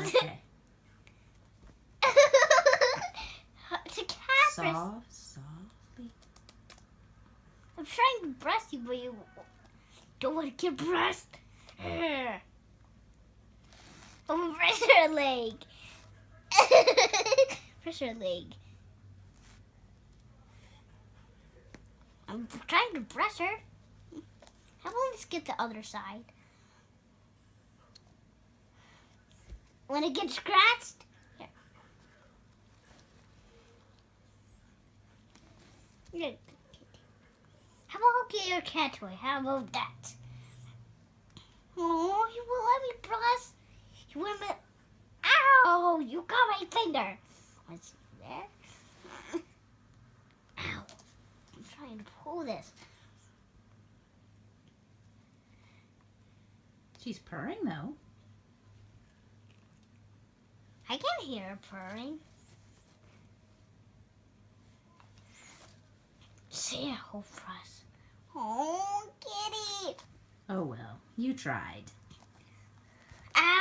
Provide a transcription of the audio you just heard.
Okay. It's a cat. Softly. I'm trying to brush you, but you don't want to get brushed. Oh, brush her leg. Brush her leg. I'm trying to brush her. How about let's get the other side? When it gets scratched, here. Here. How about get your cat toy? How about that? Oh, you will let me brush? You wouldn't let... Ow! You got my finger. What's there? Ow. I'm trying to pull this. She's purring though. I can hear her purring. See a whole press. Oh, kitty. Oh well, you tried.